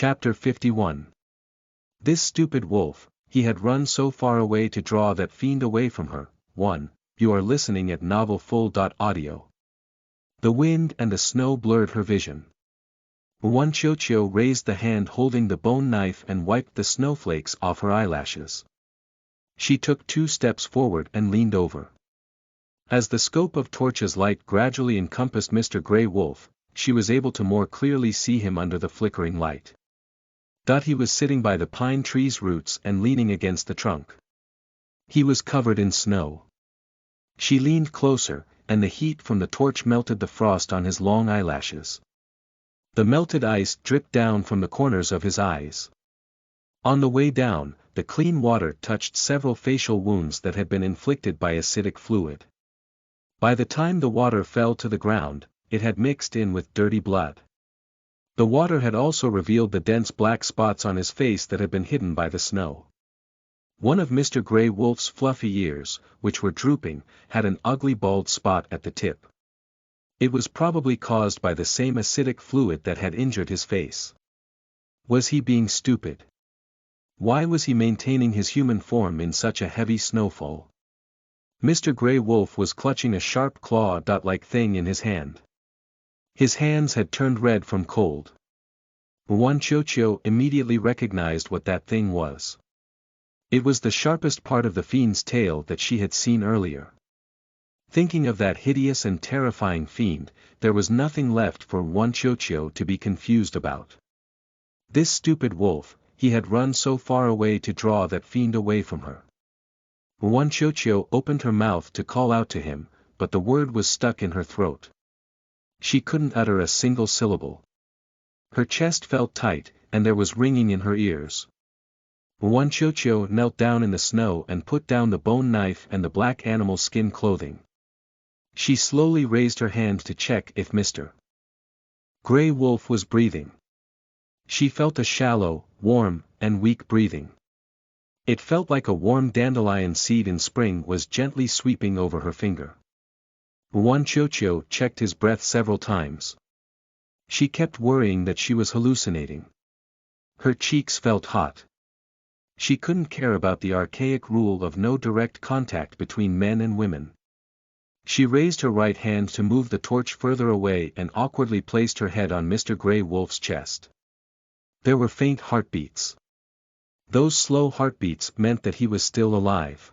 Chapter 51. This stupid wolf, he had run so far away to draw that fiend away from her. 1. You are listening at novelfull.audio. The wind and the snow blurred her vision. Wanchocho raised the hand holding the bone knife and wiped the snowflakes off her eyelashes. She took 2 steps forward and leaned over. As the scope of Torch's light gradually encompassed Mr. Grey Wolf, she was able to more clearly see him under the flickering light. He was sitting by the pine tree's roots and leaning against the trunk. He was covered in snow. She leaned closer, and the heat from the torch melted the frost on his long eyelashes. The melted ice dripped down from the corners of his eyes. On the way down, the clean water touched several facial wounds that had been inflicted by acidic fluid. By the time the water fell to the ground, it had mixed in with dirty blood. The water had also revealed the dense black spots on his face that had been hidden by the snow. One of Mr. Grey Wolf's fluffy ears, which were drooping, had an ugly bald spot at the tip. It was probably caused by the same acidic fluid that had injured his face. Was he being stupid? Why was he maintaining his human form in such a heavy snowfall? Mr. Grey Wolf was clutching a sharp claw-like thing in his hand. His hands had turned red from cold. Wanchocho immediately recognized what that thing was. It was the sharpest part of the fiend's tail that she had seen earlier. Thinking of that hideous and terrifying fiend, there was nothing left for Wanchocho to be confused about. This stupid wolf, he had run so far away to draw that fiend away from her. Wanchocho opened her mouth to call out to him, but the word was stuck in her throat. She couldn't utter a single syllable. Her chest felt tight, and there was ringing in her ears. Wanchocho knelt down in the snow and put down the bone knife and the black animal skin clothing. She slowly raised her hand to check if Mr. Grey Wolf was breathing. She felt a shallow, warm, and weak breathing. It felt like a warm dandelion seed in spring was gently sweeping over her finger. Wanchocho checked his breath several times. She kept worrying that she was hallucinating. Her cheeks felt hot. She couldn't care about the archaic rule of no direct contact between men and women. She raised her right hand to move the torch further away and awkwardly placed her head on Mr. Grey Wolf's chest. There were faint heartbeats. Those slow heartbeats meant that he was still alive.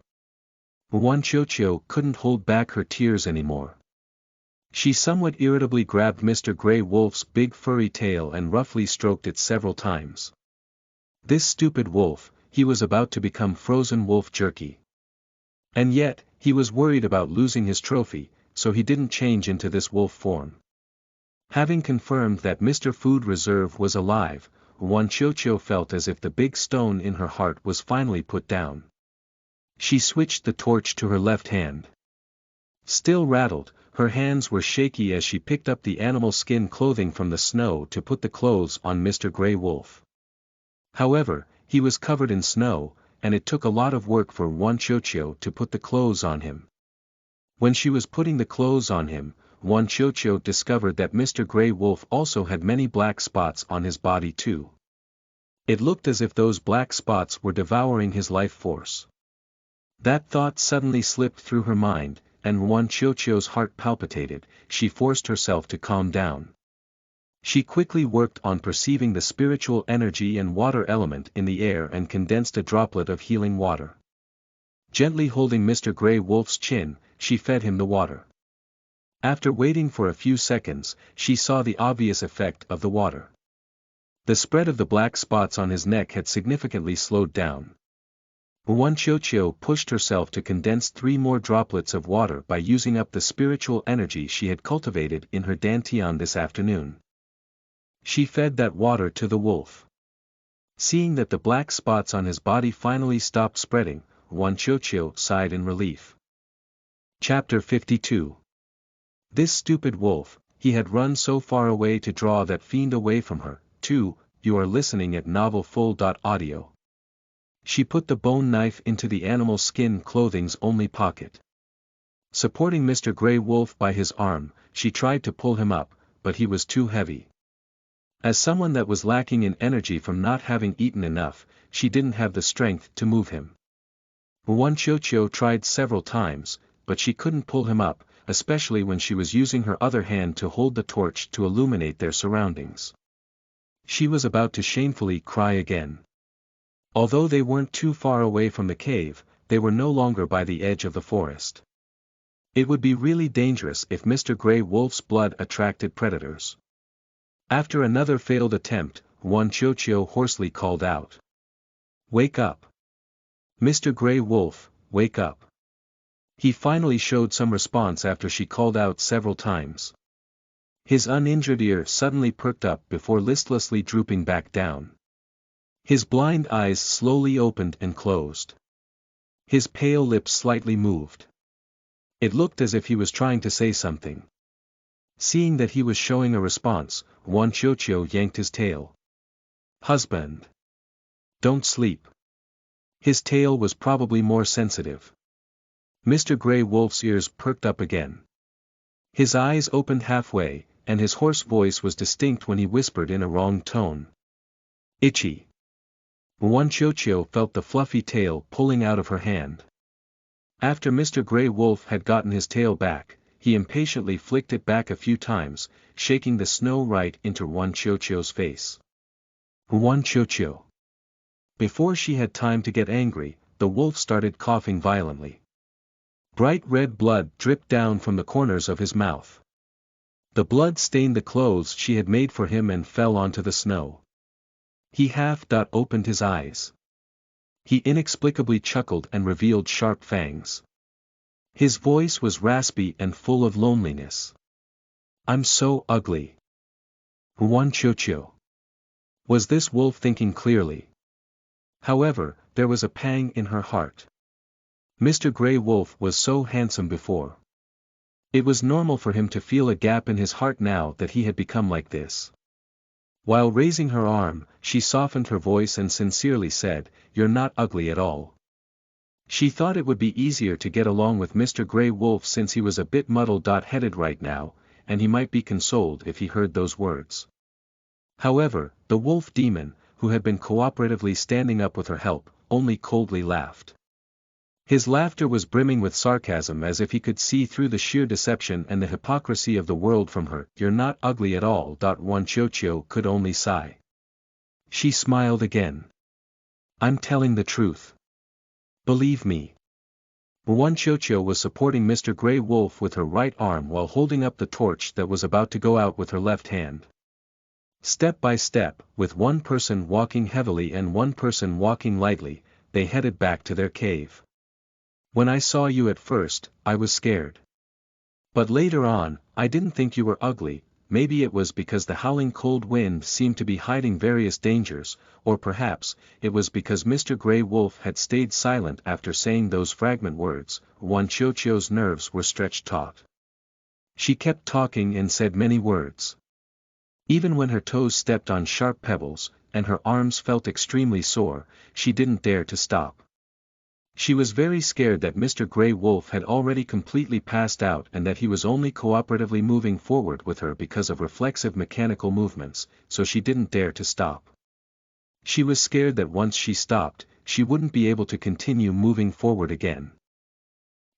Wanchocho couldn't hold back her tears anymore. She somewhat irritably grabbed Mr. Grey Wolf's big furry tail and roughly stroked it several times. This stupid wolf, he was about to become frozen wolf jerky. And yet, he was worried about losing his trophy, so he didn't change into this wolf form. Having confirmed that Mr. Food Reserve was alive, Wanchocho felt as if the big stone in her heart was finally put down. She switched the torch to her left hand. Still rattled, her hands were shaky as she picked up the animal skin clothing from the snow to put the clothes on Mr. Grey Wolf. However, he was covered in snow, and it took a lot of work for Wanchocho to put the clothes on him. When she was putting the clothes on him, Wanchocho discovered that Mr. Grey Wolf also had many black spots on his body too. It looked as if those black spots were devouring his life force. That thought suddenly slipped through her mind, and Wanchocho's heart palpitated. She forced herself to calm down. She quickly worked on perceiving the spiritual energy and water element in the air and condensed a droplet of healing water. Gently holding Mr. Grey Wolf's chin, she fed him the water. After waiting for a few seconds, she saw the obvious effect of the water. The spread of the black spots on his neck had significantly slowed down. Wanchocho pushed herself to condense 3 more droplets of water by using up the spiritual energy she had cultivated in her dantian this afternoon. She fed that water to the wolf. Seeing that the black spots on his body finally stopped spreading, Wanchocho sighed in relief. Chapter 52. This stupid wolf, he had run so far away to draw that fiend away from her. 2. You are listening at novelfull.audio. She put the bone knife into the animal skin clothing's only pocket. Supporting Mr. Grey Wolf by his arm, she tried to pull him up, but he was too heavy. As someone that was lacking in energy from not having eaten enough, she didn't have the strength to move him. Wanchocho tried several times, but she couldn't pull him up, especially when she was using her other hand to hold the torch to illuminate their surroundings. She was about to shamefully cry again. Although they weren't too far away from the cave, they were no longer by the edge of the forest. It would be really dangerous if Mr. Grey Wolf's blood attracted predators. After another failed attempt, Wanchocho hoarsely called out. "Wake up! Mr. Grey Wolf, wake up!" He finally showed some response after she called out several times. His uninjured ear suddenly perked up before listlessly drooping back down. His blind eyes slowly opened and closed. His pale lips slightly moved. It looked as if he was trying to say something. Seeing that he was showing a response, Wanchocho yanked his tail. "Husband! Don't sleep." His tail was probably more sensitive. Mr. Grey Wolf's ears perked up again. His eyes opened halfway, and his hoarse voice was distinct when he whispered in a wrong tone. "Itchy." Wanchocho felt the fluffy tail pulling out of her hand. After Mr. Grey Wolf had gotten his tail back, he impatiently flicked it back a few times, shaking the snow right into Wanchocho's face. Wanchocho. Before she had time to get angry, the wolf started coughing violently. Bright red blood dripped down from the corners of his mouth. The blood stained the clothes she had made for him and fell onto the snow. He half-opened his eyes. He inexplicably chuckled and revealed sharp fangs. His voice was raspy and full of loneliness. "I'm so ugly." Wanchocho. Was this wolf thinking clearly? However, there was a pang in her heart. Mr. Grey Wolf was so handsome before. It was normal for him to feel a gap in his heart now that he had become like this. While raising her arm, she softened her voice and sincerely said, "You're not ugly at all." She thought it would be easier to get along with Mr. Grey Wolf since he was a bit muddle-headed right now, and he might be consoled if he heard those words. However, the wolf demon, who had been cooperatively standing up with her help, only coldly laughed. His laughter was brimming with sarcasm as if he could see through the sheer deception and the hypocrisy of the world from her. "You're not ugly at all." Wanchocho could only sigh. She smiled again. "I'm telling the truth. Believe me." Wanchocho was supporting Mr. Grey Wolf with her right arm while holding up the torch that was about to go out with her left hand. Step by step, with one person walking heavily and one person walking lightly, they headed back to their cave. "When I saw you at first, I was scared. But later on, I didn't think you were ugly. Maybe it was because the howling cold wind seemed to be hiding various dangers, or perhaps, it was because Mr. Grey Wolf had stayed silent after saying those fragment words." Wanchocho's nerves were stretched taut. She kept talking and said many words. Even when her toes stepped on sharp pebbles, and her arms felt extremely sore, she didn't dare to stop. She was very scared that Mr. Grey Wolf had already completely passed out and that he was only cooperatively moving forward with her because of reflexive mechanical movements, so she didn't dare to stop. She was scared that once she stopped, she wouldn't be able to continue moving forward again.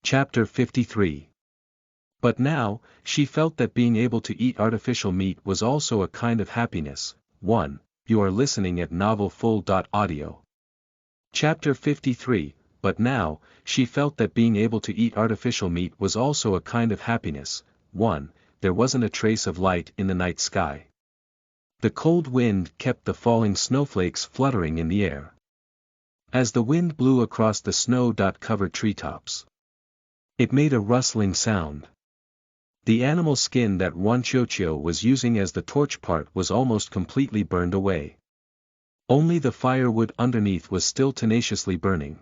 Chapter 53. But now, she felt that being able to eat artificial meat was also a kind of happiness. 1. You are listening at novelfull.audio. Chapter 53. But now, she felt that being able to eat artificial meat was also a kind of happiness. 1. There wasn't a trace of light in the night sky. The cold wind kept the falling snowflakes fluttering in the air. As the wind blew across the snow-covered treetops, it made a rustling sound. The animal skin that Wanchocho was using as the torch part was almost completely burned away. Only the firewood underneath was still tenaciously burning.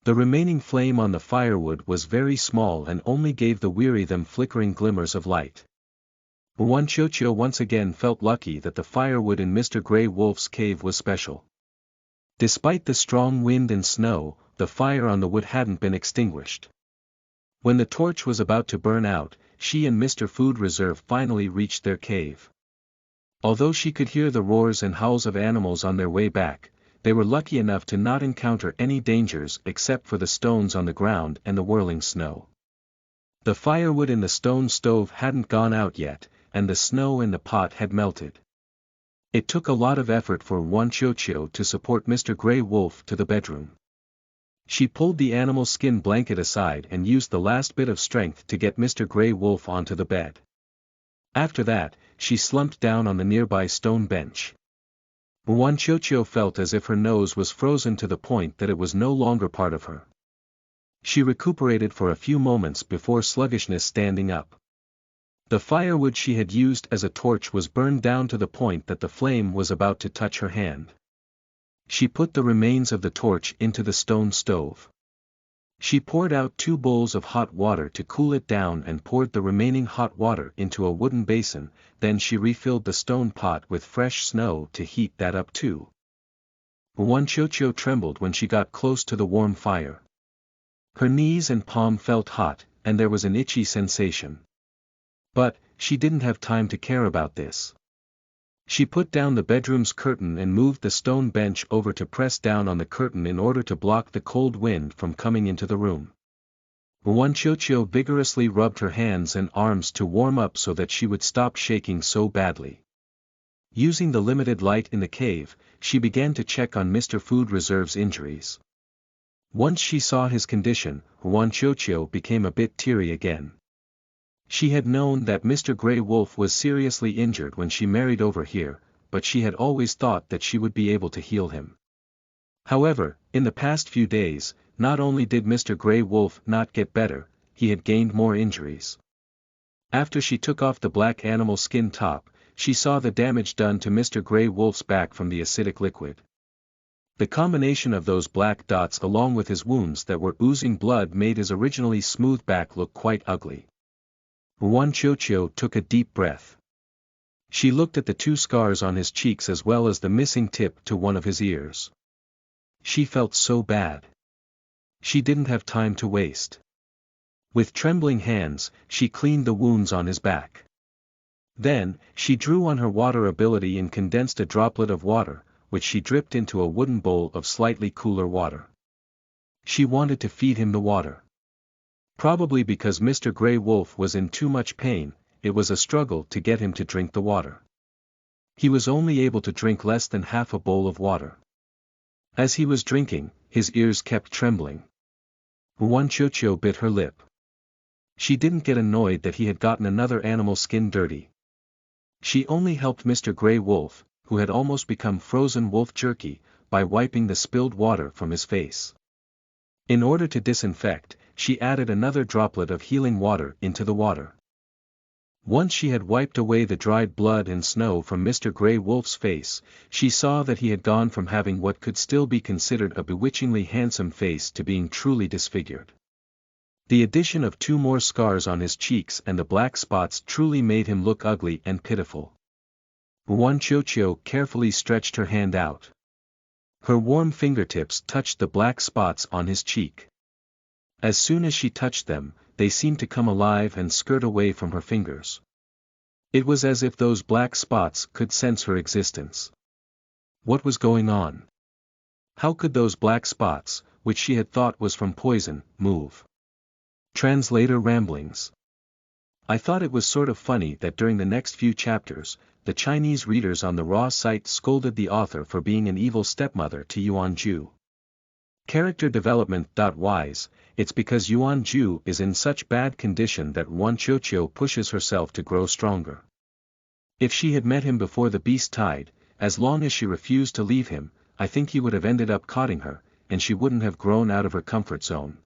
The remaining flame on the firewood was very small and only gave the weary them flickering glimmers of light. Wanchocho once again felt lucky that the firewood in Mr. Grey Wolf's cave was special. Despite the strong wind and snow, the fire on the wood hadn't been extinguished. When the torch was about to burn out, she and Mr. Food Reserve finally reached their cave. Although she could hear the roars and howls of animals on their way back, they were lucky enough to not encounter any dangers except for the stones on the ground and the whirling snow. The firewood in the stone stove hadn't gone out yet, and the snow in the pot had melted. It took a lot of effort for Yuan Qiuqiu to support Mr. Grey Wolf to the bedroom. She pulled the animal skin blanket aside and used the last bit of strength to get Mr. Grey Wolf onto the bed. After that, she slumped down on the nearby stone bench. Yuan Qiuqiu felt as if her nose was frozen to the point that it was no longer part of her. She recuperated for a few moments before sluggishness standing up. The firewood she had used as a torch was burned down to the point that the flame was about to touch her hand. She put the remains of the torch into the stone stove. She poured out 2 bowls of hot water to cool it down and poured the remaining hot water into a wooden basin, then she refilled the stone pot with fresh snow to heat that up too. Yuan Qiuqiu trembled when she got close to the warm fire. Her knees and palm felt hot, and there was an itchy sensation. But, she didn't have time to care about this. She put down the bedroom's curtain and moved the stone bench over to press down on the curtain in order to block the cold wind from coming into the room. Yuan Qiuqiu vigorously rubbed her hands and arms to warm up so that she would stop shaking so badly. Using the limited light in the cave, she began to check on Mr. Food Reserve's injuries. Once she saw his condition, Yuan Qiuqiu became a bit teary again. She had known that Mr. Grey Wolf was seriously injured when she married over here, but she had always thought that she would be able to heal him. However, in the past few days, not only did Mr. Grey Wolf not get better, he had gained more injuries. After she took off the black animal skin top, she saw the damage done to Mr. Grey Wolf's back from the acidic liquid. The combination of those black dots along with his wounds that were oozing blood made his originally smooth back look quite ugly. Yuan Qiuqiu took a deep breath. She looked at the 2 scars on his cheeks as well as the missing tip to one of his ears. She felt so bad. She didn't have time to waste. With trembling hands, she cleaned the wounds on his back. Then, she drew on her water ability and condensed a droplet of water, which she dripped into a wooden bowl of slightly cooler water. She wanted to feed him the water. Probably because Mr. Grey Wolf was in too much pain, it was a struggle to get him to drink the water. He was only able to drink less than half a bowl of water. As he was drinking, his ears kept trembling. Yuan Qiuqiu bit her lip. She didn't get annoyed that he had gotten another animal skin dirty. She only helped Mr. Grey Wolf, who had almost become frozen wolf jerky, by wiping the spilled water from his face. In order to disinfect, she added another droplet of healing water into the water. Once she had wiped away the dried blood and snow from Mr. Grey Wolf's face, she saw that he had gone from having what could still be considered a bewitchingly handsome face to being truly disfigured. The addition of 2 more scars on his cheeks and the black spots truly made him look ugly and pitiful. Yuan Qiuqiu carefully stretched her hand out. Her warm fingertips touched the black spots on his cheek. As soon as she touched them, they seemed to come alive and skirt away from her fingers. It was as if those black spots could sense her existence. What was going on? How could those black spots, which she had thought was from poison, move? Translator Ramblings. I thought it was sort of funny that during the next few chapters, the Chinese readers on the Raw site scolded the author for being an evil stepmother to Yuan Ju. Character development. Wise, it's because Yuan Ju is in such bad condition that Yuan Qiuqiu pushes herself to grow stronger. If she had met him before the beast tide, as long as she refused to leave him, I think he would have ended up caughting her, and she wouldn't have grown out of her comfort zone.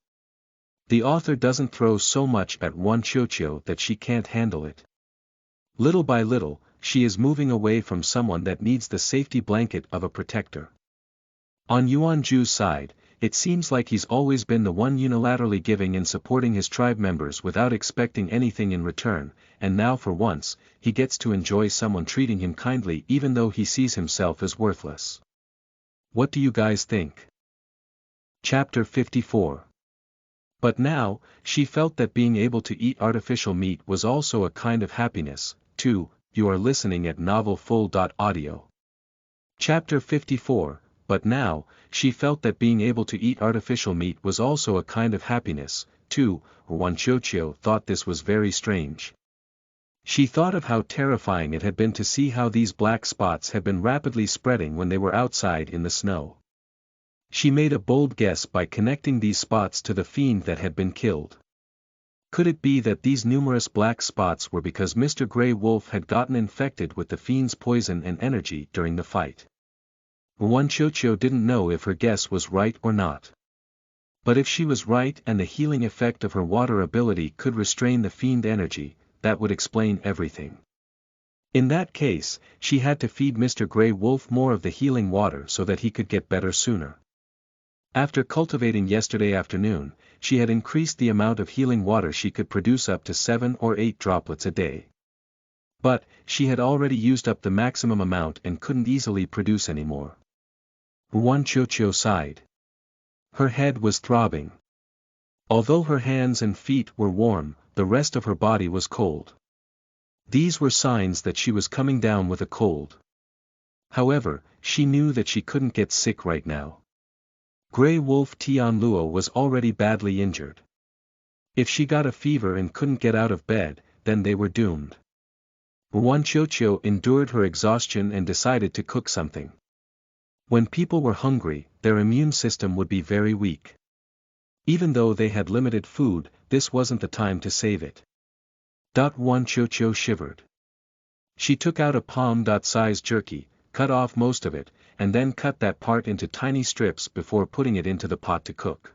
The author doesn't throw so much at Yuan Qiuqiu that she can't handle it. Little by little, she is moving away from someone that needs the safety blanket of a protector. On Yuan Ju's side, it seems like he's always been the one unilaterally giving and supporting his tribe members without expecting anything in return, and now for once, he gets to enjoy someone treating him kindly even though he sees himself as worthless. What do you guys think? Chapter 54. But now, she felt that being able to eat artificial meat was also a kind of happiness, too, you are listening at novelfull.audio. Chapter 54, But now, she felt that being able to eat artificial meat was also a kind of happiness, too. Wanchocho thought this was very strange. She thought of how terrifying it had been to see how these black spots had been rapidly spreading when they were outside in the snow. She made a bold guess by connecting these spots to the fiend that had been killed. Could it be that these numerous black spots were because Mr. Grey Wolf had gotten infected with the fiend's poison and energy during the fight? Wanchocho didn't know if her guess was right or not. But if she was right and the healing effect of her water ability could restrain the fiend energy, that would explain everything. In that case, she had to feed Mr. Grey Wolf more of the healing water so that he could get better sooner. After cultivating yesterday afternoon, she had increased the amount of healing water she could produce up to 7 or 8 droplets a day. But, she had already used up the maximum amount and couldn't easily produce any more. Wanchocho sighed. Her head was throbbing. Although her hands and feet were warm, the rest of her body was cold. These were signs that she was coming down with a cold. However, she knew that she couldn't get sick right now. Grey Wolf Tianluo was already badly injured. If she got a fever and couldn't get out of bed, then they were doomed. Wanchocho endured her exhaustion and decided to cook something. When people were hungry, their immune system would be very weak. Even though they had limited food, this wasn't the time to save it. Wanchocho shivered. She took out a palm-sized jerky, cut off most of it, and then cut that part into tiny strips before putting it into the pot to cook.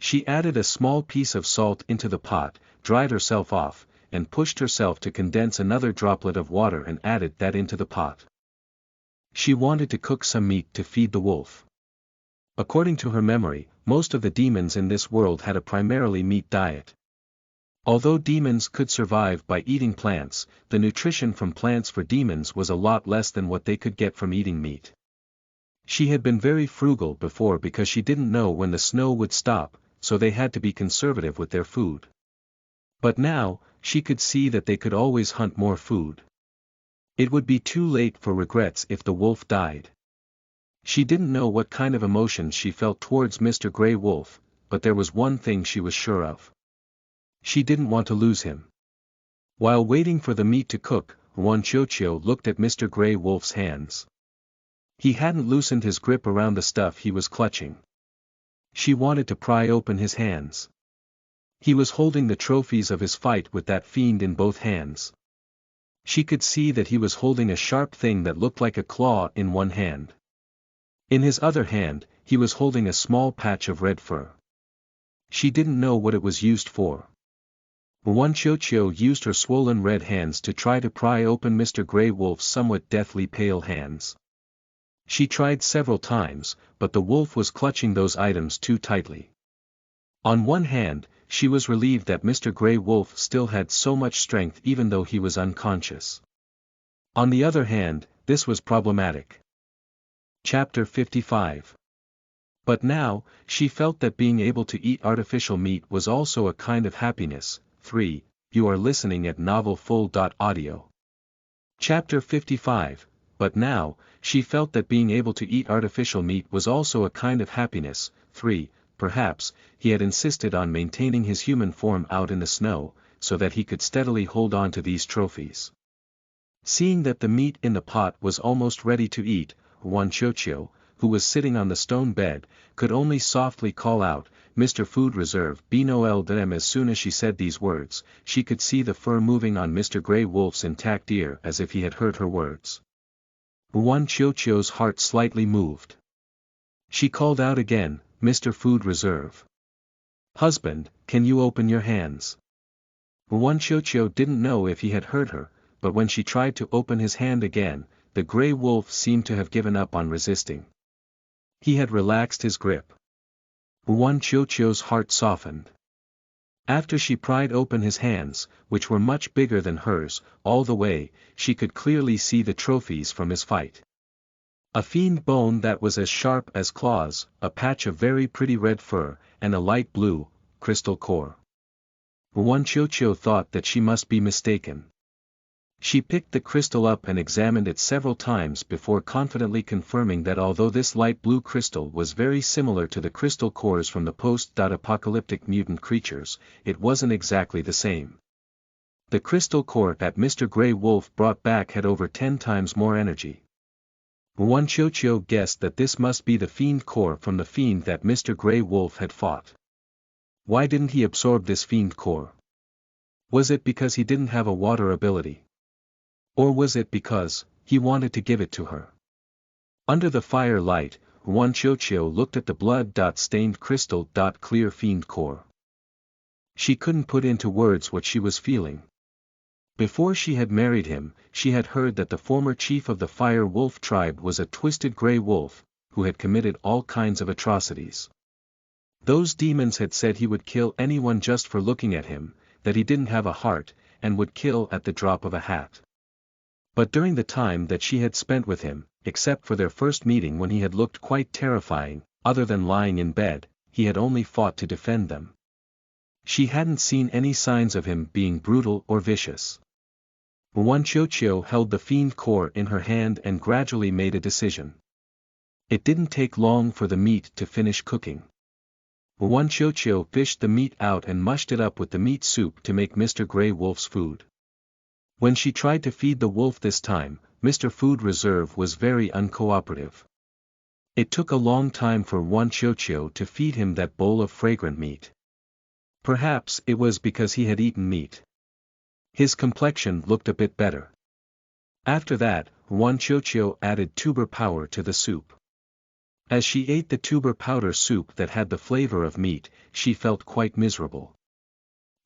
She added a small piece of salt into the pot, dried herself off, and pushed herself to condense another droplet of water and added that into the pot. She wanted to cook some meat to feed the wolf. According to her memory, most of the demons in this world had a primarily meat diet. Although demons could survive by eating plants, the nutrition from plants for demons was a lot less than what they could get from eating meat. She had been very frugal before because she didn't know when the snow would stop, so they had to be conservative with their food. But now, she could see that they could always hunt more food. It would be too late for regrets if the wolf died. She didn't know what kind of emotions she felt towards Mr. Grey Wolf, but there was one thing she was sure of. She didn't want to lose him. While waiting for the meat to cook, Wanchocho looked at Mr. Grey Wolf's hands. He hadn't loosened his grip around the stuff he was clutching. She wanted to pry open his hands. He was holding the trophies of his fight with that fiend in both hands. She could see that he was holding a sharp thing that looked like a claw in one hand. In his other hand, he was holding a small patch of red fur. She didn't know what it was used for. Wanchocho used her swollen red hands to try to pry open Mr. Grey Wolf's somewhat deathly pale hands. She tried several times, but the wolf was clutching those items too tightly. On one hand, she was relieved that Mr. Grey Wolf still had so much strength even though he was unconscious. On the other hand, this was problematic. Chapter 55. But now, she felt that being able to eat artificial meat was also a kind of happiness. 3. You are listening at novelfull.audio. Chapter 55. But now, she felt that being able to eat artificial meat was also a kind of happiness. 3. Perhaps, he had insisted on maintaining his human form out in the snow, so that he could steadily hold on to these trophies. Seeing that the meat in the pot was almost ready to eat, Wanchocho, who was sitting on the stone bed, could only softly call out, "Mr. Food Reserve, Bino El Dem." As soon as she said these words, she could see the fur moving on Mr. Grey Wolf's intact ear as if he had heard her words. Wanchocho's heart slightly moved. She called out again, "Mr. Food Reserve. Husband, can you open your hands?" Wanchocho didn't know if he had heard her, but when she tried to open his hand again, the Grey Wolf seemed to have given up on resisting. He had relaxed his grip. Wanchocho's heart softened. After she pried open his hands, which were much bigger than hers, all the way, she could clearly see the trophies from his fight. A fiend bone that was as sharp as claws, a patch of very pretty red fur, and a light blue, crystal core. Wanchocho thought that she must be mistaken. She picked the crystal up and examined it several times before confidently confirming that although this light blue crystal was very similar to the crystal cores from the post-apocalyptic mutant creatures, it wasn't exactly the same. The crystal core that Mr. Grey Wolf brought back had over 10 times more energy. Wanchocho guessed that this must be the fiend core from the fiend that Mr. Grey Wolf had fought. Why didn't he absorb this fiend core? Was it because he didn't have a water ability? Or was it because he wanted to give it to her? Under the fire light, Wanchocho looked at the blood-stained crystal-clear fiend core. She couldn't put into words what she was feeling. Before she had married him, she had heard that the former chief of the Fire Wolf tribe was a twisted grey wolf, who had committed all kinds of atrocities. Those demons had said he would kill anyone just for looking at him, that he didn't have a heart, and would kill at the drop of a hat. But during the time that she had spent with him, except for their first meeting when he had looked quite terrifying, other than lying in bed, he had only fought to defend them. She hadn't seen any signs of him being brutal or vicious. Wanchocho held the fiend core in her hand and gradually made a decision. It didn't take long for the meat to finish cooking. Wanchocho fished the meat out and mushed it up with the meat soup to make Mr. Grey Wolf's food. When she tried to feed the wolf this time, Mr. Food Reserve was very uncooperative. It took a long time for Wanchocho to feed him that bowl of fragrant meat. Perhaps it was because he had eaten meat. His complexion looked a bit better. After that, Wanchocho added tuber powder to the soup. As she ate the tuber powder soup that had the flavor of meat, she felt quite miserable.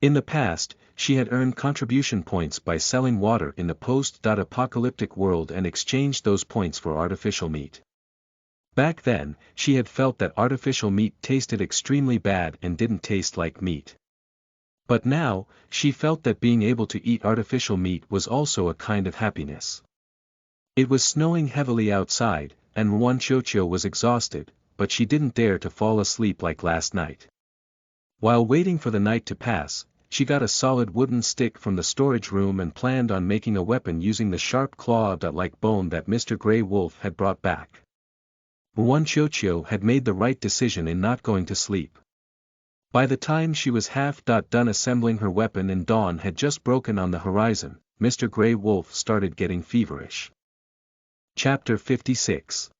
In the past, she had earned contribution points by selling water in the post-apocalyptic world and exchanged those points for artificial meat. Back then, she had felt that artificial meat tasted extremely bad and didn't taste like meat. But now, she felt that being able to eat artificial meat was also a kind of happiness. It was snowing heavily outside, and Wanchocho was exhausted, but she didn't dare to fall asleep like last night. While waiting for the night to pass, she got a solid wooden stick from the storage room and planned on making a weapon using the sharp claw-like bone that Mr. Grey Wolf had brought back. Wanchocho had made the right decision in not going to sleep. By the time she was half done assembling her weapon and dawn had just broken on the horizon, Mr. Grey Wolf started getting feverish. Chapter 56.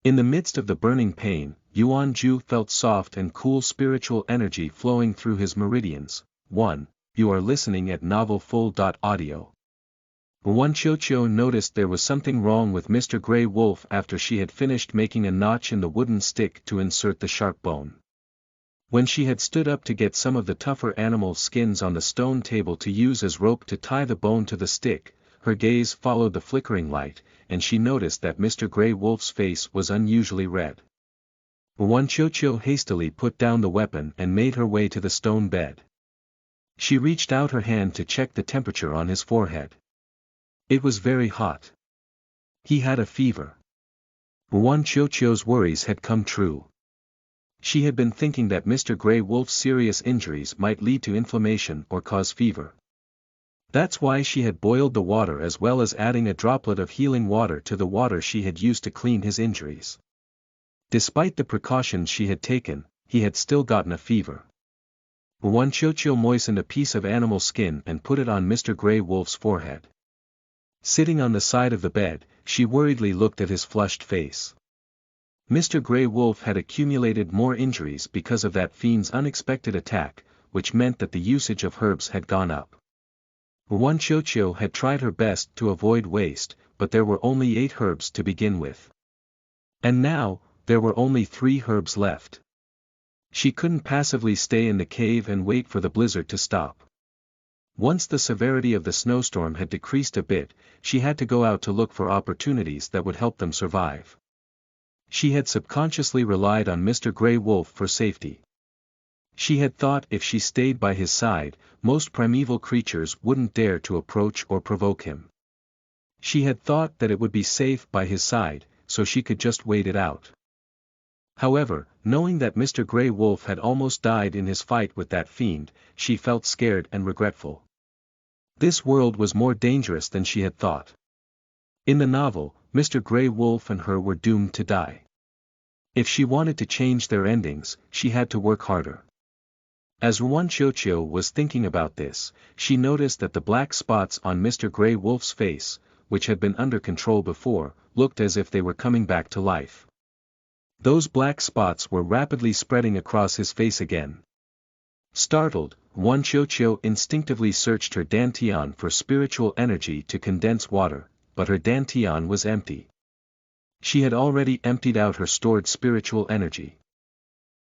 In the midst of the burning pain, Yuan Ju felt soft and cool spiritual energy flowing through his meridians. 1. You are listening at novelfull.audio. Wanchocho noticed there was something wrong with Mr. Grey Wolf after she had finished making a notch in the wooden stick to insert the sharp bone. When she had stood up to get some of the tougher animal skins on the stone table to use as rope to tie the bone to the stick, her gaze followed the flickering light, and she noticed that Mr. Grey Wolf's face was unusually red. Wanchocho hastily put down the weapon and made her way to the stone bed. She reached out her hand to check the temperature on his forehead. It was very hot. He had a fever. Wanchocho's worries had come true. She had been thinking that Mr. Grey Wolf's serious injuries might lead to inflammation or cause fever. That's why she had boiled the water as well as adding a droplet of healing water to the water she had used to clean his injuries. Despite the precautions she had taken, he had still gotten a fever. Wanchocho moistened a piece of animal skin and put it on Mr. Grey Wolf's forehead. Sitting on the side of the bed, she worriedly looked at his flushed face. Mr. Grey Wolf had accumulated more injuries because of that fiend's unexpected attack, which meant that the usage of herbs had gone up. Wanchocho had tried her best to avoid waste, but there were only 8 herbs to begin with. And now, there were only 3 herbs left. She couldn't passively stay in the cave and wait for the blizzard to stop. Once the severity of the snowstorm had decreased a bit, she had to go out to look for opportunities that would help them survive. She had subconsciously relied on Mr. Grey Wolf for safety. She had thought if she stayed by his side, most primeval creatures wouldn't dare to approach or provoke him. She had thought that it would be safe by his side, so she could just wait it out. However, knowing that Mr. Grey Wolf had almost died in his fight with that fiend, she felt scared and regretful. This world was more dangerous than she had thought. In the novel, Mr. Grey Wolf and her were doomed to die. If she wanted to change their endings, she had to work harder. As Ruan Chocho was thinking about this, she noticed that the black spots on Mr. Grey Wolf's face, which had been under control before, looked as if they were coming back to life. Those black spots were rapidly spreading across his face again. Startled, Ruan Chocho instinctively searched her dantian for spiritual energy to condense water, but her dantian was empty. She had already emptied out her stored spiritual energy.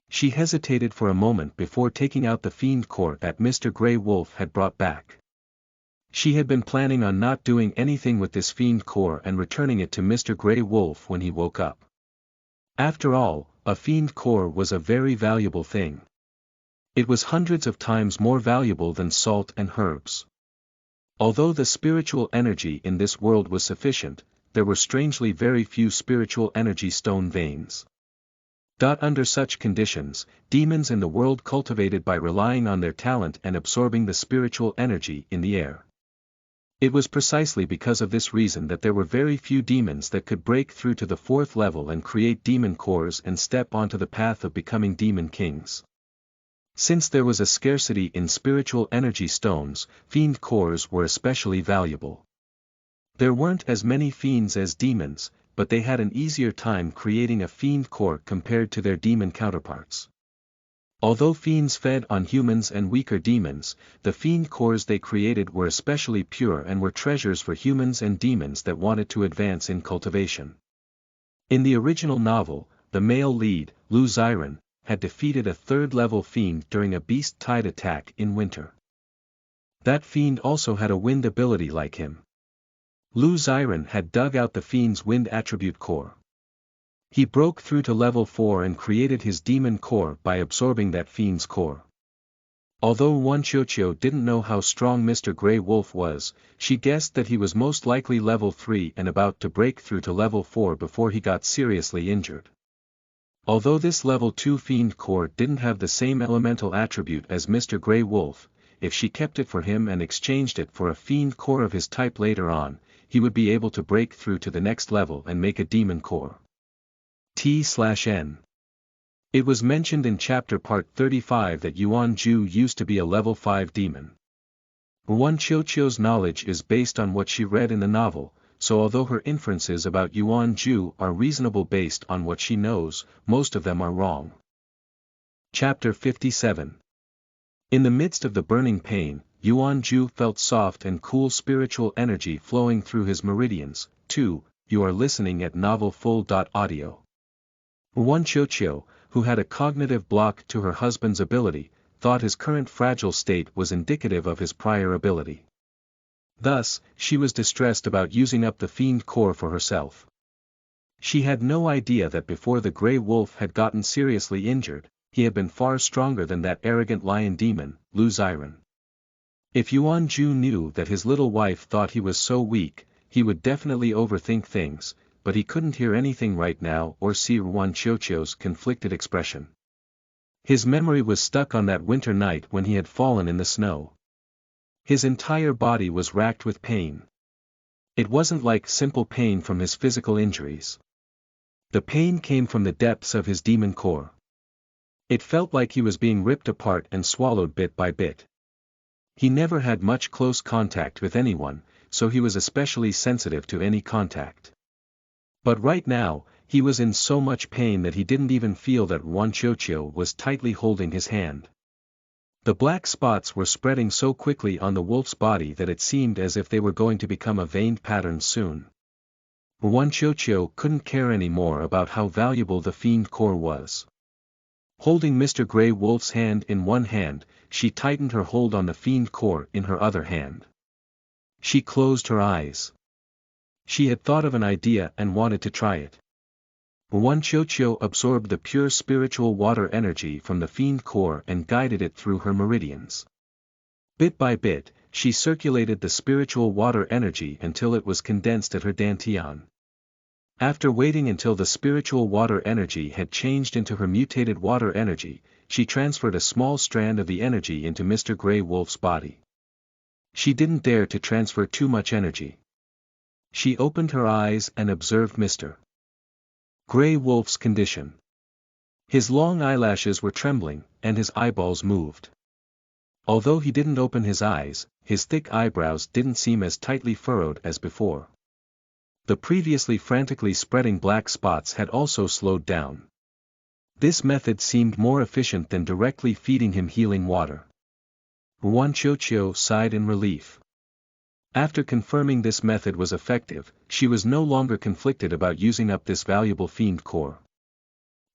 She hesitated for a moment before taking out the fiend core that Mr. Grey Wolf had brought back. She had been planning on not doing anything with this fiend core and returning it to Mr. Grey Wolf when he woke up. After all, a fiend core was a very valuable thing. It was hundreds of times more valuable than salt and herbs. Although the spiritual energy in this world was sufficient, there were strangely very few spiritual energy stone veins. Under such conditions, demons in the world cultivated by relying on their talent and absorbing the spiritual energy in the air. It was precisely because of this reason that there were very few demons that could break through to the 4th level and create demon cores and step onto the path of becoming demon kings. Since there was a scarcity in spiritual energy stones, fiend cores were especially valuable. There weren't as many fiends as demons, but they had an easier time creating a fiend core compared to their demon counterparts. Although fiends fed on humans and weaker demons, the fiend cores they created were especially pure and were treasures for humans and demons that wanted to advance in cultivation. In the original novel, the male lead, Lu Xiren, had defeated a 3rd-level fiend during a beast-tide attack in winter. That fiend also had a wind ability like him. Lu Xiren had dug out the fiend's wind attribute core. He broke through to level 4 and created his demon core by absorbing that fiend's core. Although Ruan Chocho didn't know how strong Mr. Grey Wolf was, she guessed that he was most likely level 3 and about to break through to level 4 before he got seriously injured. Although this level 2 fiend core didn't have the same elemental attribute as Mr. Grey Wolf, if she kept it for him and exchanged it for a fiend core of his type later on, he would be able to break through to the next level and make a demon core. T/N. It was mentioned in chapter part 35 that Yuan Ju used to be a level 5 demon. Ruan Chocho's knowledge is based on what she read in the novel, so although her inferences about Yuan Ju are reasonable based on what she knows, most of them are wrong. Chapter 57. In the midst of the burning pain, Yuan Ju felt soft and cool spiritual energy flowing through his meridians. 2. You are listening at novelfull.audio. Ruan Chocho, who had a cognitive block to her husband's ability, thought his current fragile state was indicative of his prior ability. Thus, she was distressed about using up the fiend core for herself. She had no idea that before the Grey Wolf had gotten seriously injured, he had been far stronger than that arrogant lion demon, Lu Xiren. If Yuan Ju knew that his little wife thought he was so weak, he would definitely overthink things, but he couldn't hear anything right now or see Ruan Chocho's conflicted expression. His memory was stuck on that winter night when he had fallen in the snow. His entire body was racked with pain. It wasn't like simple pain from his physical injuries. The pain came from the depths of his demon core. It felt like he was being ripped apart and swallowed bit by bit. He never had much close contact with anyone, so he was especially sensitive to any contact. But right now, he was in so much pain that he didn't even feel that Ruan Chocho was tightly holding his hand. The black spots were spreading so quickly on the wolf's body that it seemed as if they were going to become a veined pattern soon. Ruan Chocho couldn't care any more about how valuable the fiend core was. Holding Mr. Grey Wolf's hand in one hand, she tightened her hold on the fiend core in her other hand. She closed her eyes. She had thought of an idea and wanted to try it. Ruan Chocho absorbed the pure spiritual water energy from the fiend core and guided it through her meridians. Bit by bit, she circulated the spiritual water energy until it was condensed at her dantian. After waiting until the spiritual water energy had changed into her mutated water energy, she transferred a small strand of the energy into Mr. Grey Wolf's body. She didn't dare to transfer too much energy. She opened her eyes and observed Mr. Grey Wolf's condition. His long eyelashes were trembling, and his eyeballs moved. Although he didn't open his eyes, his thick eyebrows didn't seem as tightly furrowed as before. The previously frantically spreading black spots had also slowed down. This method seemed more efficient than directly feeding him healing water. Wanchocho sighed in relief. After confirming this method was effective, she was no longer conflicted about using up this valuable fiend core.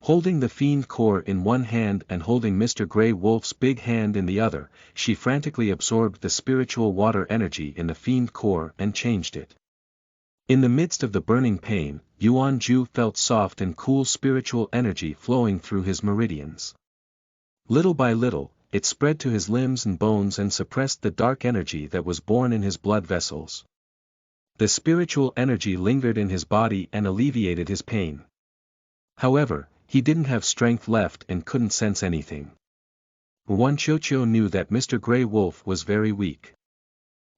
Holding the fiend core in one hand and holding Mr. Grey Wolf's big hand in the other, she frantically absorbed the spiritual water energy in the fiend core and changed it. In the midst of the burning pain, Yuan Ju felt soft and cool spiritual energy flowing through his meridians. Little by little, it spread to his limbs and bones and suppressed the dark energy that was born in his blood vessels. The spiritual energy lingered in his body and alleviated his pain. However, he didn't have strength left and couldn't sense anything. Wanchocho knew that Mr. Grey Wolf was very weak.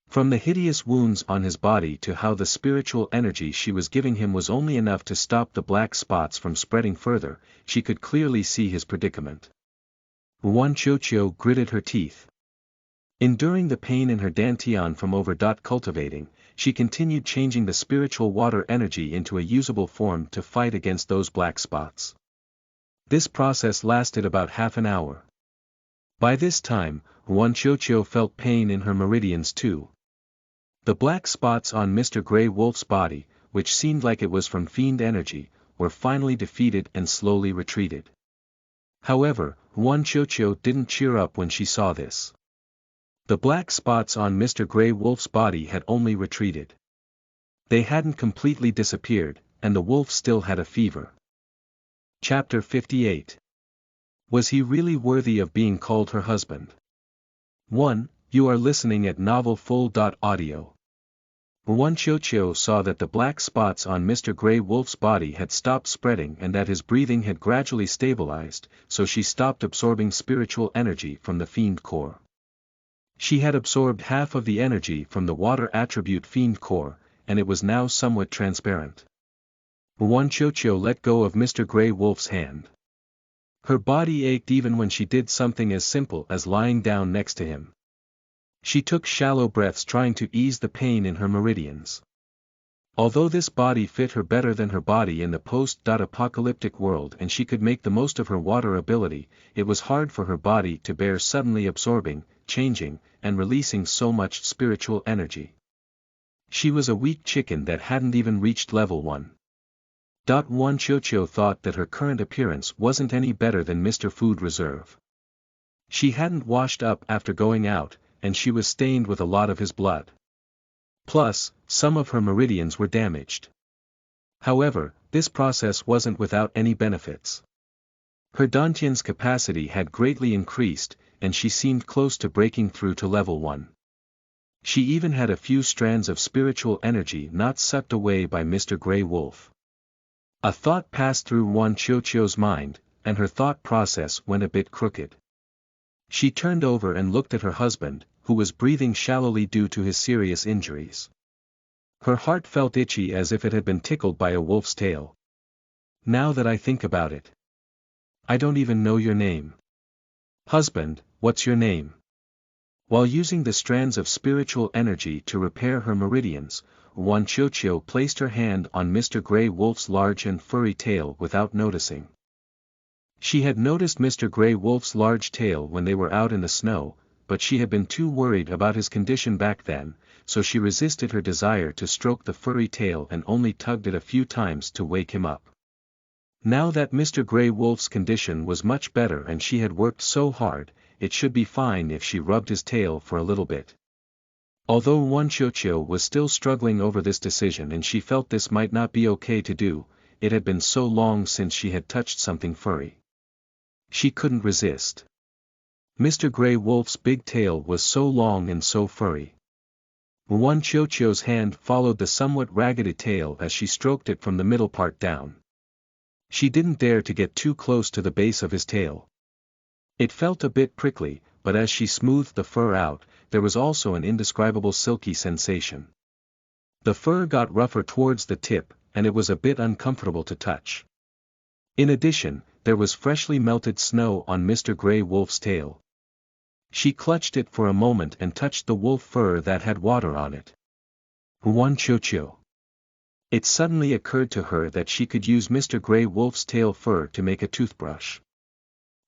From the hideous wounds on his body to how the spiritual energy she was giving him was only enough to stop the black spots from spreading further, she could clearly see his predicament. Wanchocho gritted her teeth. Enduring the pain in her dantian from over-cultivating, she continued changing the spiritual water energy into a usable form to fight against those black spots. This process lasted about half an hour. By this time, Wanchocho felt pain in her meridians too. The black spots on Mr. Grey Wolf's body, which seemed like it was from fiend energy, were finally defeated and slowly retreated. However, Wanchocho didn't cheer up when she saw this. The black spots on Mr. Grey Wolf's body had only retreated. They hadn't completely disappeared, and the wolf still had a fever. Chapter 58. Was he really worthy of being called her husband? 1. You are listening at novelfull.audio. Wanchocho saw that the black spots on Mr. Grey Wolf's body had stopped spreading and that his breathing had gradually stabilized, so she stopped absorbing spiritual energy from the fiend core. She had absorbed half of the energy from the water attribute fiend core, and it was now somewhat transparent. Wanchocho let go of Mr. Grey Wolf's hand. Her body ached even when she did something as simple as lying down next to him. She took shallow breaths trying to ease the pain in her meridians. Although this body fit her better than her body in the post-apocalyptic world and she could make the most of her water ability, it was hard for her body to bear suddenly absorbing, changing, and releasing so much spiritual energy. She was a weak chicken that hadn't even reached level 1. Wanchocho thought that her current appearance wasn't any better than Mr. Food Reserve. She hadn't washed up after going out, and she was stained with a lot of his blood. Plus, some of her meridians were damaged. However, this process wasn't without any benefits. Her dantian's capacity had greatly increased, and she seemed close to breaking through to level 1. She even had a few strands of spiritual energy not sucked away by Mr. Grey Wolf. A thought passed through Wanchocho's mind, and her thought process went a bit crooked. She turned over and looked at her husband, who was breathing shallowly due to his serious injuries. Her heart felt itchy as if it had been tickled by a wolf's tail. Now that I think about it. I don't even know your name. Husband, what's your name? While using the strands of spiritual energy to repair her meridians, Wanchocho placed her hand on Mr. Grey Wolf's large and furry tail without noticing. She had noticed Mr. Grey Wolf's large tail when they were out in the snow, but she had been too worried about his condition back then, so she resisted her desire to stroke the furry tail and only tugged it a few times to wake him up. Now that Mr. Grey Wolf's condition was much better and she had worked so hard, it should be fine if she rubbed his tail for a little bit. Although Wanchocho was still struggling over this decision and she felt this might not be okay to do, it had been so long since she had touched something furry. She couldn't resist. Mr. Grey Wolf's big tail was so long and so furry. Wanchocho's hand followed the somewhat raggedy tail as she stroked it from the middle part down. She didn't dare to get too close to the base of his tail. It felt a bit prickly, but as she smoothed the fur out, there was also an indescribable silky sensation. The fur got rougher towards the tip, and it was a bit uncomfortable to touch. In addition, there was freshly melted snow on Mr. Grey Wolf's tail. She clutched it for a moment and touched the wolf fur that had water on it. Huanqiuqiu. It suddenly occurred to her that she could use Mr. Grey Wolf's tail fur to make a toothbrush.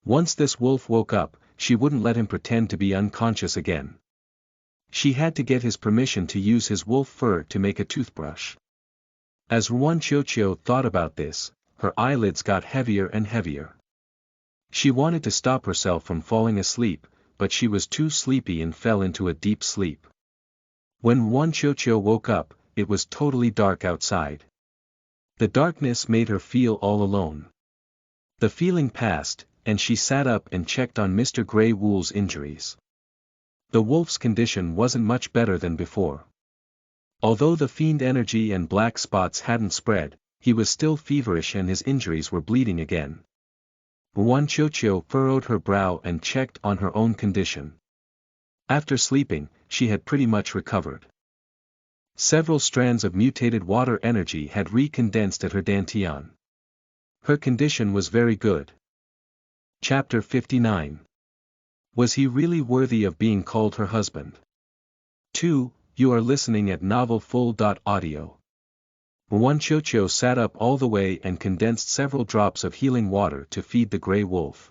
Once this wolf woke up, she wouldn't let him pretend to be unconscious again. She had to get his permission to use his wolf fur to make a toothbrush. As Huanqiuqiu thought about this, her eyelids got heavier and heavier. She wanted to stop herself from falling asleep, but she was too sleepy and fell into a deep sleep. When Huanqiuqiu woke up, it was totally dark outside. The darkness made her feel all alone. The feeling passed, and she sat up and checked on Mr. Grey Wolf's injuries. The wolf's condition wasn't much better than before. Although the fiend energy and black spots hadn't spread, he was still feverish and his injuries were bleeding again. Huanqiuqiu furrowed her brow and checked on her own condition. After sleeping, she had pretty much recovered. Several strands of mutated water energy had recondensed at her dantian. Her condition was very good. Chapter 59. Was he really worthy of being called her husband? 2. You are listening at novelfull.audio. Huanqiuqiu sat up all the way and condensed several drops of healing water to feed the Grey Wolf.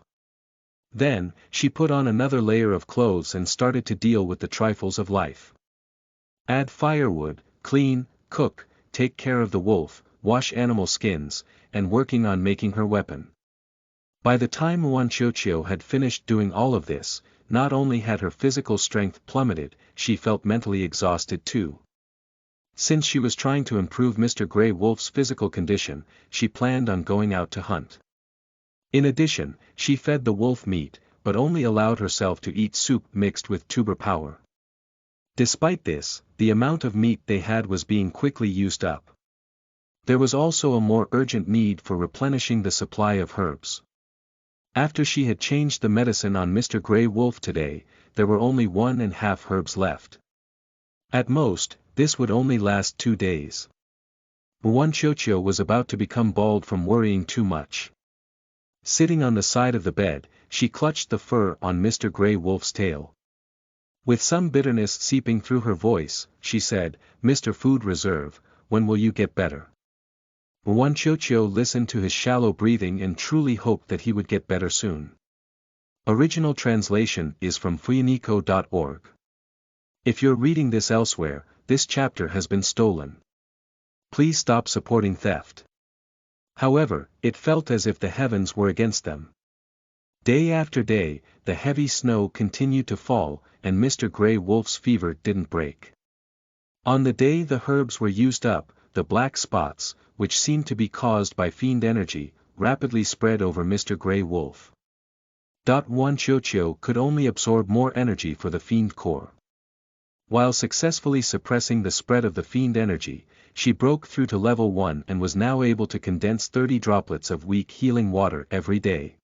Then, she put on another layer of clothes and started to deal with the trifles of life. Add firewood, clean, cook, take care of the wolf, wash animal skins, and working on making her weapon. By the time Huanqiuqiu had finished doing all of this, not only had her physical strength plummeted, she felt mentally exhausted too. Since she was trying to improve Mr. Grey Wolf's physical condition, she planned on going out to hunt. In addition, she fed the wolf meat, but only allowed herself to eat soup mixed with tuber power. Despite this, the amount of meat they had was being quickly used up. There was also a more urgent need for replenishing the supply of herbs. After she had changed the medicine on Mr. Grey Wolf today, there were only 1½ herbs left. At most, this would only last 2 days. Huanqiuqiu was about to become bald from worrying too much. Sitting on the side of the bed, she clutched the fur on Mr. Grey Wolf's tail. With some bitterness seeping through her voice, she said, "Mr. Food Reserve, when will you get better?" Huanqiuqiu listened to his shallow breathing and truly hoped that he would get better soon. Original translation is from fuyinico.org. If you're reading this elsewhere, this chapter has been stolen. Please stop supporting theft. However, it felt as if the heavens were against them. Day after day, the heavy snow continued to fall, and Mr. Grey Wolf's fever didn't break. On the day the herbs were used up, the black spots, which seemed to be caused by fiend energy, rapidly spread over Mr. Grey Wolf. Huanqiuqiu could only absorb more energy for the fiend core. While successfully suppressing the spread of the fiend energy, she broke through to level 1 and was now able to condense 30 droplets of weak healing water every day.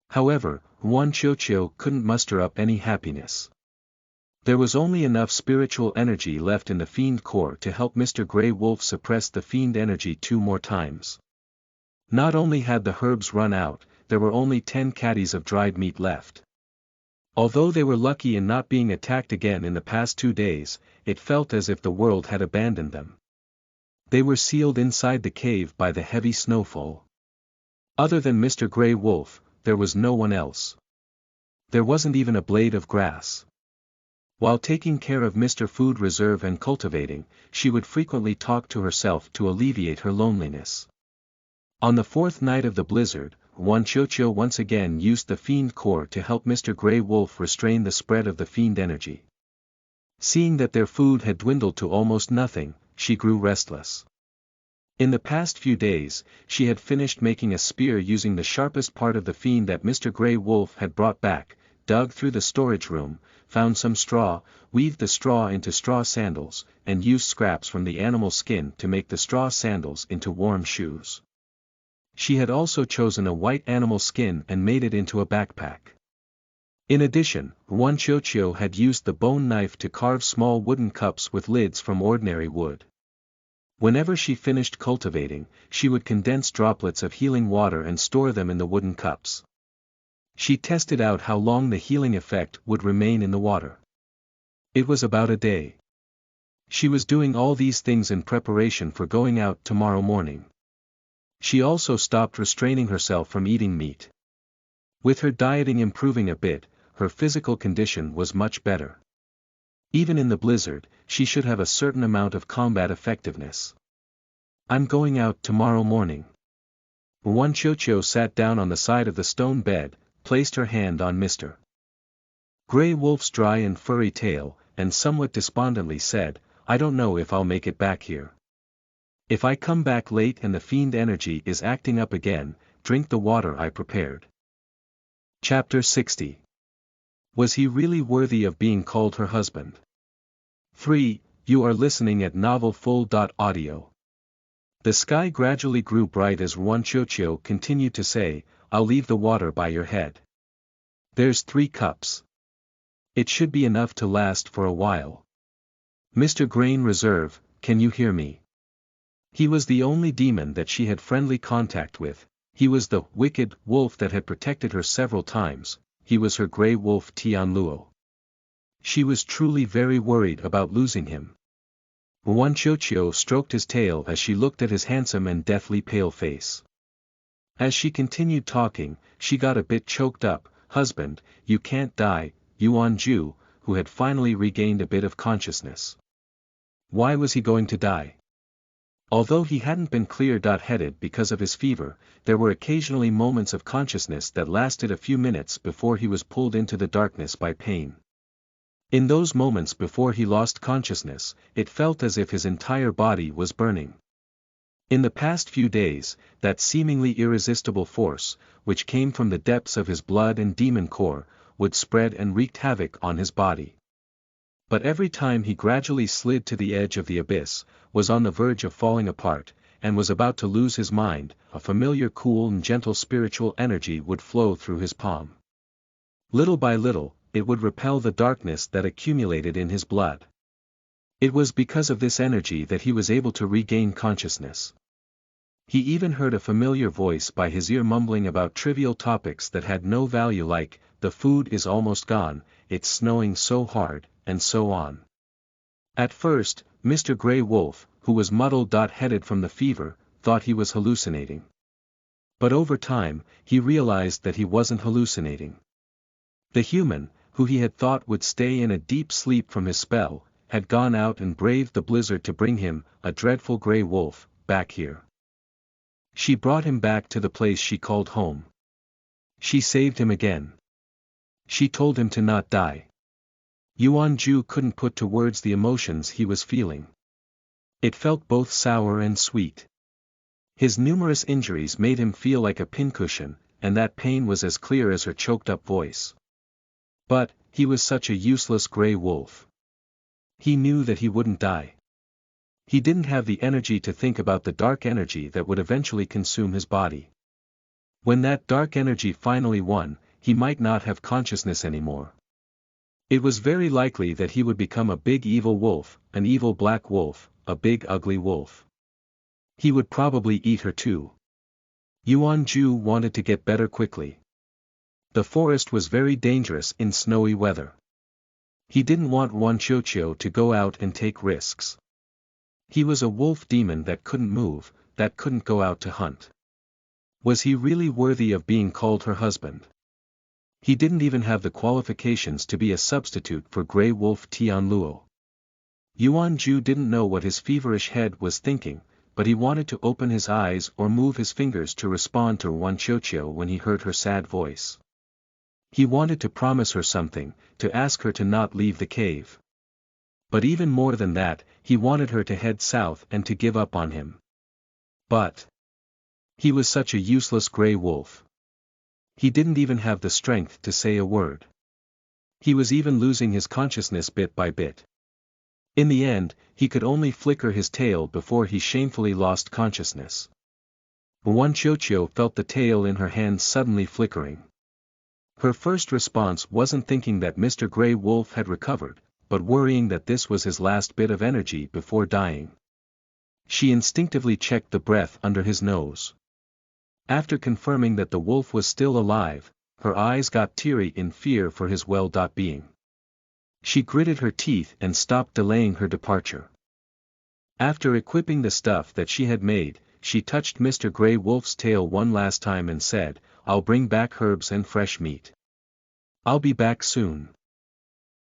However, Huanqiuqiu couldn't muster up any happiness. There was only enough spiritual energy left in the fiend core to help Mr. Grey Wolf suppress the fiend energy 2 more times. Not only had the herbs run out, there were only 10 caddies of dried meat left. Although they were lucky in not being attacked again in the past 2 days, it felt as if the world had abandoned them. They were sealed inside the cave by the heavy snowfall. Other than Mr. Grey Wolf, there was no one else. There wasn't even a blade of grass. While taking care of Mr. Food Reserve and cultivating, she would frequently talk to herself to alleviate her loneliness. On the 4th night of the blizzard, Huanqiuqiu once again used the fiend core to help Mr. Grey Wolf restrain the spread of the fiend energy. Seeing that their food had dwindled to almost nothing, she grew restless. In the past few days, she had finished making a spear using the sharpest part of the fiend that Mr. Grey Wolf had brought back, dug through the storage room, found some straw, weaved the straw into straw sandals, and used scraps from the animal skin to make the straw sandals into warm shoes. She had also chosen a white animal skin and made it into a backpack. In addition, Wanchocho had used the bone knife to carve small wooden cups with lids from ordinary wood. Whenever she finished cultivating, she would condense droplets of healing water and store them in the wooden cups. She tested out how long the healing effect would remain in the water. It was about a day. She was doing all these things in preparation for going out tomorrow morning. She also stopped restraining herself from eating meat. With her dieting improving a bit, her physical condition was much better. Even in the blizzard, she should have a certain amount of combat effectiveness. I'm going out tomorrow morning. Wanchocho sat down on the side of the stone bed, placed her hand on Mr. Grey Wolf's dry and furry tail, and somewhat despondently said, I don't know if I'll make it back here. If I come back late and the fiend energy is acting up again, drink the water I prepared. Chapter 60. Was he really worthy of being called her husband? 3. You are listening at novelfull.audio. The sky gradually grew bright as Wanchocho continued to say, I'll leave the water by your head. There's 3 cups. It should be enough to last for a while. Mr. Grain Reserve, can you hear me? He was the only demon that she had friendly contact with. He was the wicked wolf that had protected her several times. He was her Grey Wolf Tianluo. She was truly very worried about losing him. Wanchocho stroked his tail as she looked at his handsome and deathly pale face. As she continued talking, she got a bit choked up. Husband, you can't die, Yuanju, who had finally regained a bit of consciousness. Why was he going to die? Although he hadn't been clear-headed because of his fever, there were occasionally moments of consciousness that lasted a few minutes before he was pulled into the darkness by pain. In those moments before he lost consciousness, it felt as if his entire body was burning. In the past few days, that seemingly irresistible force, which came from the depths of his blood and demon core, would spread and wreaked havoc on his body. But every time he gradually slid to the edge of the abyss, was on the verge of falling apart, and was about to lose his mind, a familiar cool and gentle spiritual energy would flow through his palm. Little by little, it would repel the darkness that accumulated in his blood. It was because of this energy that he was able to regain consciousness. He even heard a familiar voice by his ear mumbling about trivial topics that had no value like, the food is almost gone, it's snowing so hard, and so on. At first, Mr. Grey Wolf, who was muddled-headed from the fever, thought he was hallucinating. But over time, he realized that he wasn't hallucinating. The human, who he had thought would stay in a deep sleep from his spell, had gone out and braved the blizzard to bring him, a dreadful Grey Wolf, back here. She brought him back to the place she called home. She saved him again. She told him to not die. Yuanju couldn't put to words the emotions he was feeling. It felt both sour and sweet. His numerous injuries made him feel like a pincushion, and that pain was as clear as her choked-up voice. But, he was such a useless Grey Wolf. He knew that he wouldn't die. He didn't have the energy to think about the dark energy that would eventually consume his body. When that dark energy finally won, he might not have consciousness anymore. It was very likely that he would become a big evil wolf, an evil black wolf, a big ugly wolf. He would probably eat her too. Yuanju wanted to get better quickly. The forest was very dangerous in snowy weather. He didn't want Wanchocho to go out and take risks. He was a wolf demon that couldn't move, that couldn't go out to hunt. Was he really worthy of being called her husband? He didn't even have the qualifications to be a substitute for Grey Wolf Tianluo. Yuanju didn't know what his feverish head was thinking, but he wanted to open his eyes or move his fingers to respond to Wanchocho when he heard her sad voice. He wanted to promise her something, to ask her to not leave the cave. But even more than that, he wanted her to head south and to give up on him. But he was such a useless Grey Wolf. He didn't even have the strength to say a word. He was even losing his consciousness bit by bit. In the end, he could only flicker his tail before he shamefully lost consciousness. Wanchocho felt the tail in her hand suddenly flickering. Her first response wasn't thinking that Mr. Grey Wolf had recovered, but worrying that this was his last bit of energy before dying. She instinctively checked the breath under his nose. After confirming that the wolf was still alive, her eyes got teary in fear for his well-being. She gritted her teeth and stopped delaying her departure. After equipping the stuff that she had made, she touched Mr. Grey Wolf's tail one last time and said, "I'll bring back herbs and fresh meat. I'll be back soon."